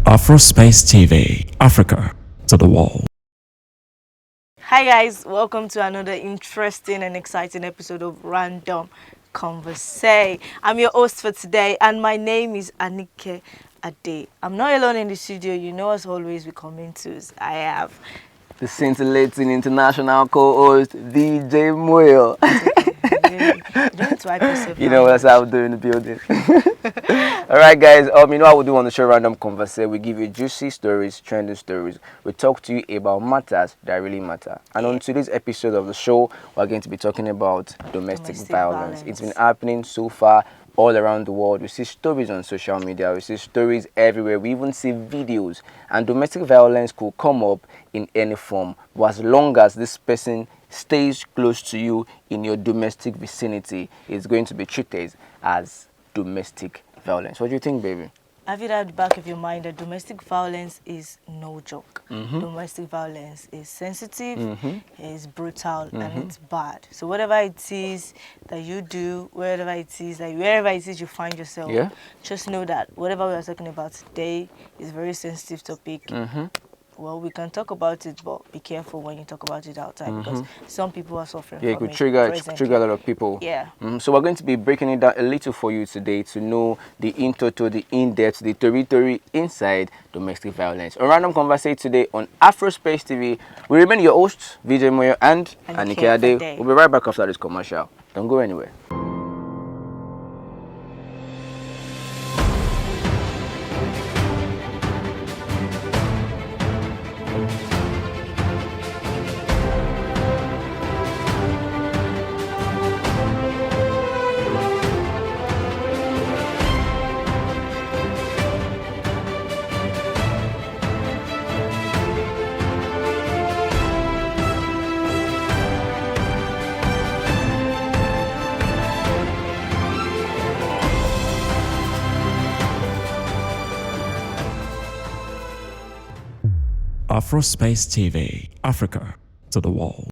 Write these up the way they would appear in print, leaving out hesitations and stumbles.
Afrospace TV, Africa to the world. Hi guys, welcome to another interesting and exciting episode of Random Converse. I'm your host for today and my name is Anike Ade. I'm not alone in the studio, you know as always we come into I have the scintillating international co-host DJ Moyo. you don't need to hype yourself. You know what how we do in the building. Alright guys, you know what we do on the show Random Converse. We give you juicy stories, trending stories. We talk to you about matters that really matter. And on today's episode of the show, we're going to be talking about domestic violence. It's been happening so far all around the world. We see stories on social media, we see stories everywhere, we even see videos. And domestic violence could come up in any form, but as long as this person stays close to you in your domestic vicinity, it's going to be treated as domestic violence. What do you think, baby? Have it at the back of your mind that domestic violence is no joke. Domestic violence is sensitive, is brutal, and it's bad. So whatever it is that you do, wherever it is you find yourself, just know that whatever we are talking about today is a very sensitive topic. Well, we can talk about it, but be careful when you talk about it outside because some people are suffering from it. It could trigger a lot of people. Yeah. So we're going to be breaking it down a little for you today to know the in-toto, the in-depth, the territory inside domestic violence. On Random Conversation today on Afrospace TV, we remain your hosts, VJ Moyo and Anike Ade. We'll be right back after this commercial. Don't go anywhere. Afrospace TV, Africa to the world.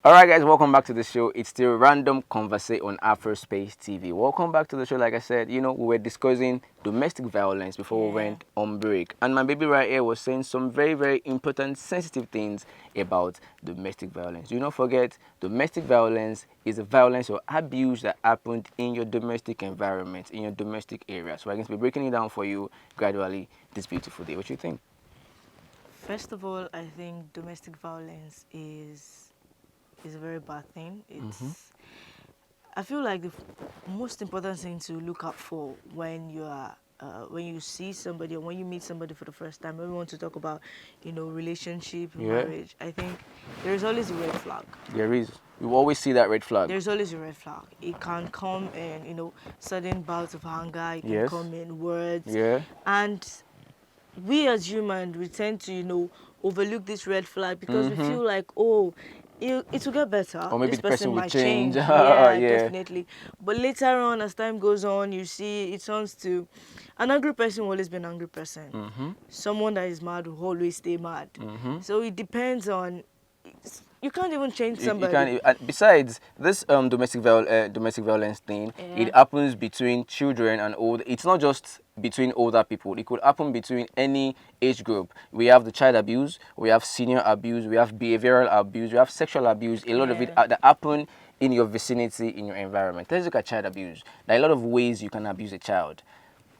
Alright guys, welcome back to the show. It's still Random Conversation on Afrospace TV. Welcome back to the show. Like I said, you know, we were discussing domestic violence before we went on break. And my baby right here was saying some very, very important, sensitive things about domestic violence. Do not forget, domestic violence is a violence or abuse that happened in your domestic environment, in your domestic area. So I'm going to be breaking it down for you gradually this beautiful day. What do you think? First of all, I think domestic violence is a very bad thing. It's I feel like the most important thing to look out for when you are when you see somebody or when you meet somebody for the first time, when we want to talk about, you know, relationship, marriage, I think there is always a red flag. There is. You always see that red flag. There's always a red flag. It can come in, you know, sudden bouts of anger. It can come in words. And we as humans, we tend to, you know, overlook this red flag because we feel like, oh, it will get better. Or maybe this the person will might change. Definitely. But later on, as time goes on, you see it turns to an angry person will always be an angry person. Someone that is mad will always stay mad. So it depends on. You can't even change somebody. You can't, besides this domestic violence thing, it happens between children and old. It's not just between older people. It could happen between any age group. We have the child abuse, we have senior abuse, we have behavioral abuse, we have sexual abuse. A lot of it that happen in your vicinity, in your environment. Let's look at child abuse. There are a lot of ways you can abuse a child.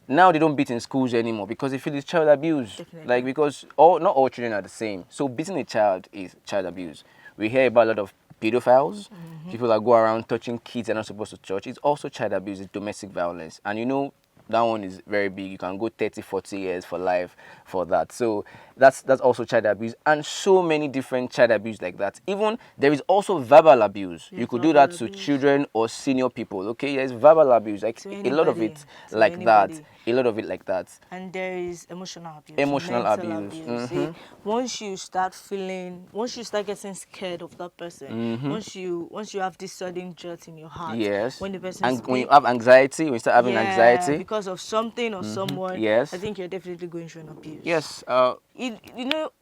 Now they don't beat in schools anymore because they feel it's child abuse. Like because not all children are the same. So beating a child is child abuse. We hear about a lot of pedophiles, people that go around touching kids they're not supposed to touch. It's also child abuse, it's domestic violence. And you know, that one is very big. You can go 30, 40 years for life for that. So that's also child abuse and so many different child abuse like that. Even there is also verbal abuse. You could do that to children or senior people. Okay, there's verbal abuse, like a lot of it like that. A lot of it like that. And there is emotional abuse. Emotional abuse. See, once you start getting scared of that person, once you have this sudden jolt in your heart, when the person when you have anxiety, when you start having anxiety, because because of something or someone, Yes. I think you're definitely going through an abuse. Yes.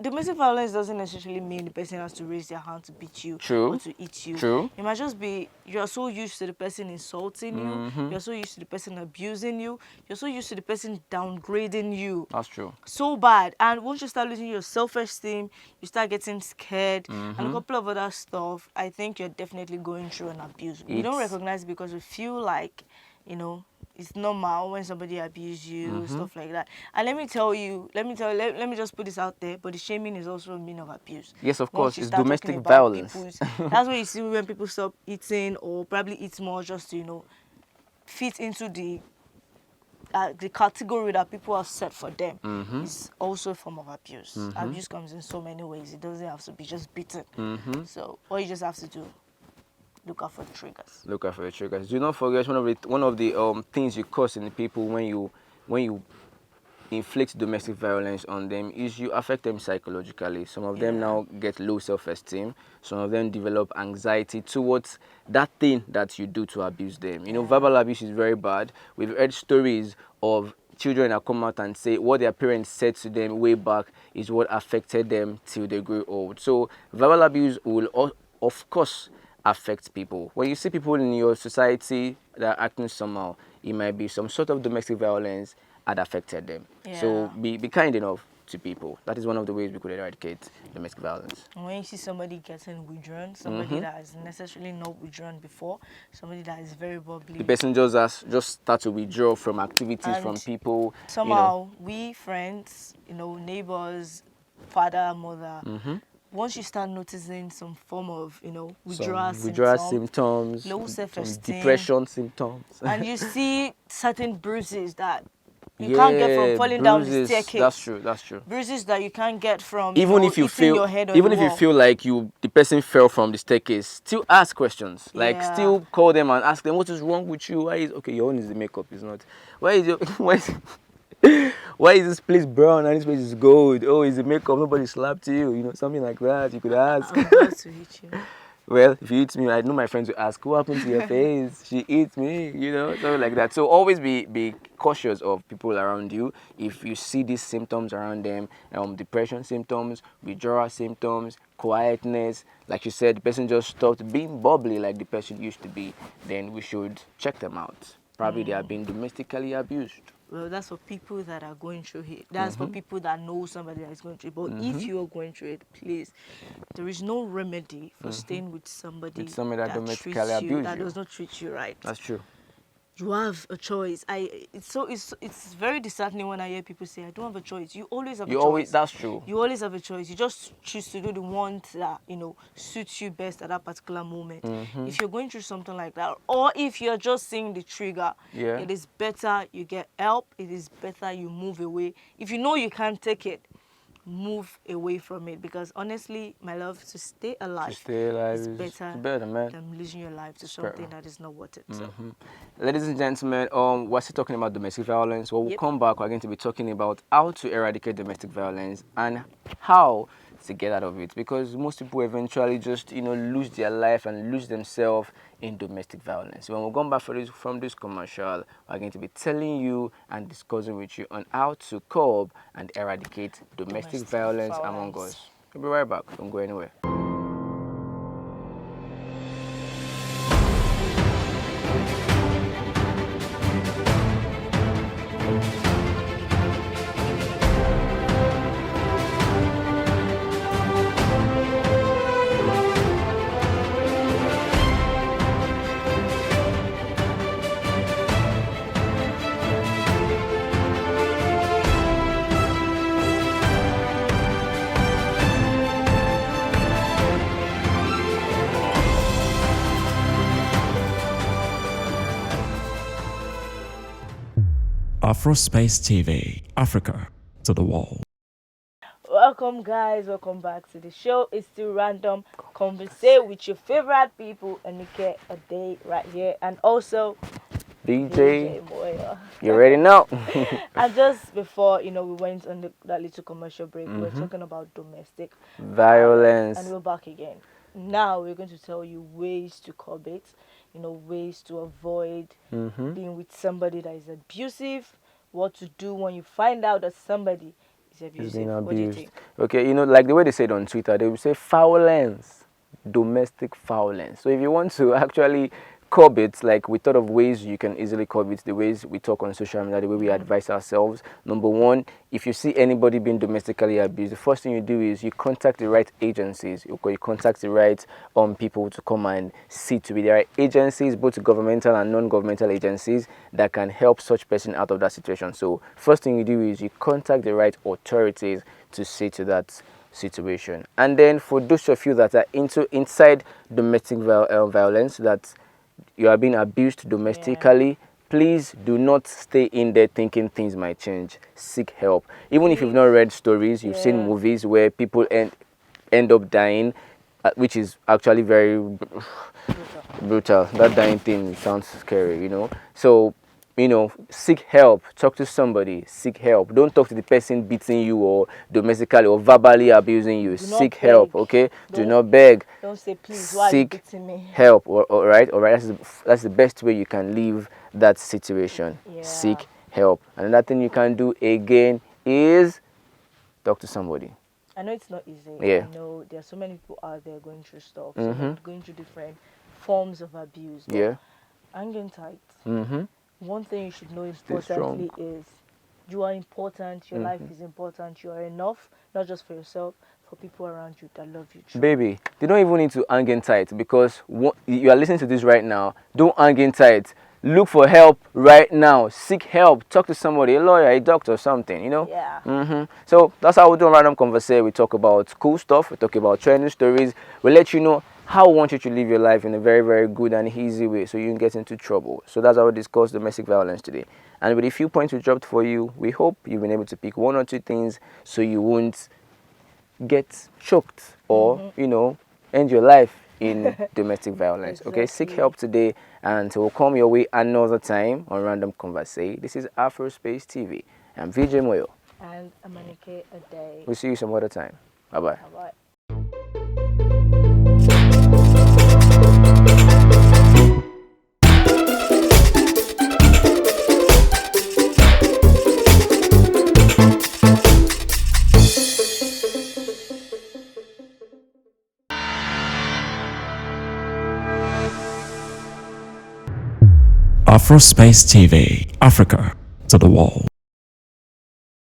Domestic violence doesn't necessarily mean the person has to raise their hand to beat you True. or to eat you. True. It might just be you're so used to the person insulting you, you're so used to the person abusing you, you're so used to the person downgrading you. That's true. So bad. And once you start losing your self-esteem, you start getting scared and a couple of other stuff, I think you're definitely going through an abuse. We don't recognize it because we feel like, it's normal when somebody abuses you, stuff like that. And let me just put this out there, but the shaming is also a mean of abuse. Yes, of Once course, you it's start talking domestic about violence. that's what you see when people stop eating or probably eat more just to, fit into the category that people have set for them. Is also a form of abuse. Abuse comes in so many ways. It doesn't have to be just beaten. So all you just have to do, look out for the triggers. Look out for the triggers. Do not forget one of the things you cause in the people when you inflict domestic violence on them is you affect them psychologically. Some of them now get low self-esteem. Some of them develop anxiety towards that thing that you do to abuse them. Verbal abuse is very bad. We've heard stories of children that come out and say what their parents said to them way back is what affected them till they grew old. So verbal abuse will, of course, affect people. When you see people in your society that are acting somehow, it might be some sort of domestic violence had affected them. So be kind enough to people. That is one of the ways we could eradicate domestic violence. When you see somebody getting withdrawn, somebody that is necessarily not withdrawn before, somebody that is very bubbly. The person just start to withdraw from activities, And from people. Somehow, we friends, father, mother, once you start noticing some form of, withdrawal symptoms, low some self-esteem, depression symptoms, and you see certain bruises that you can't get from falling down the staircase. That's true. Bruises that you can't get from even if you feel your head on even the if you wall. feel like the person fell from the staircase, still ask questions. Like still call them and ask them what is wrong with you. Why is your own is the makeup, is not. Why is your why is this place brown and this place is gold? Oh, is the makeup? Nobody slapped you, something like that. You could ask. I'm about to hit you. Well, if you eat me, I know my friends will ask, what happened to your face? She eats me, something like that. So always be cautious of people around you. If you see these symptoms around them, depression symptoms, withdrawal symptoms, quietness, like you said, the person just stopped being bubbly like the person used to be, then we should check them out. Probably they are being domestically abused. Well, that's for people that are going through it. That's for people that know somebody that is going through it. But if you are going through it, please, there is no remedy for staying with somebody that domestically treats you, abuse that you. does not treat you right. That's true. You have a choice. It's very disheartening when I hear people say, I don't have a choice. You always have a choice. That's true. You always have a choice. You just choose to do the one that, suits you best at that particular moment. If you're going through something like that, or if you're just seeing the trigger, it is better you get help. It is better you move away. If you know you can't take it, move away from it, because honestly, my love, to stay alive is better man, than losing your life to something that is not worth it. So. Ladies and gentlemen, we're still talking about domestic violence. When we come back, we're going to be talking about how to eradicate domestic violence and how to get out of it, because most people eventually just lose their life and lose themselves in domestic violence. When we come back from this commercial, we're going to be telling you and discussing with you on how to curb and eradicate domestic violence among us. We'll be right back. Don't go anywhere. Afrospace TV, Africa to the world. Welcome, guys. Welcome back to the show. It's still random. Converse with your favorite people, Anike a day right here, and also DJ Moya. You already know. And just before we went on that little commercial break, we were talking about domestic violence, and we're back again. Now we're going to tell you ways to curb it. ways to avoid Mm-hmm. being with somebody that is abusive, what to do when you find out that somebody is Is abusive. being What do you abused. think? Okay, like the way they said on Twitter, they will say violence, domestic violence. So if you want to actually curb it, like we thought of ways you can easily curb it, the ways we talk on social media, the way we advise ourselves. Number one, if you see anybody being domestically abused, the first thing you do is you contact the right agencies, or you contact the right people to come and see to it. There are agencies, both governmental and non-governmental agencies, that can help such person out of that situation. So first thing you do is you contact the right authorities to see to that situation. And then for those of you that are inside domestic violence, that you are being abused domestically, please do not stay in there thinking things might change. Seek help. Even if you've not read stories, you've seen movies where people end up dying, which is actually very brutal. That dying thing sounds scary. So seek help. Talk to somebody. Seek help. Don't talk to the person beating you or domestically or verbally abusing you. Seek help, okay? Do not beg. Don't say, please, why are you Seek beating me? help. All right. That's the best way you can leave that situation. Seek help. Another thing you can do again is talk to somebody. I know it's not easy. Yeah. I know there are so many people out there going through stuff, going through different forms of abuse. But Yeah. hanging tight. Mm-hmm. One thing you should know Stay strong. importantly is you are important. Your life is important. You are enough, not just for yourself, for people around you that love you. Baby, they don't even need to hang in tight, because you are listening to this right now. Don't hang in tight. Look for help right now. Seek help. Talk to somebody, a lawyer, a doctor, something, Yeah. So that's how we do Random Converse. We talk about cool stuff. We talk about trending stories. We let you know how we want you to live your life in a very, very good and easy way, so you can get into trouble. So that's how we discuss domestic violence today. And with a few points we dropped for you, we hope you've been able to pick one or two things so you won't get choked or end your life in domestic violence. Okay, seek help today, and we'll come your way another time on Random Converse. This is Afrospace TV. I'm VJ Moyo. And Amanike a day. We'll see you some other time. Bye bye. Bye. Afrospace TV, Africa to the world.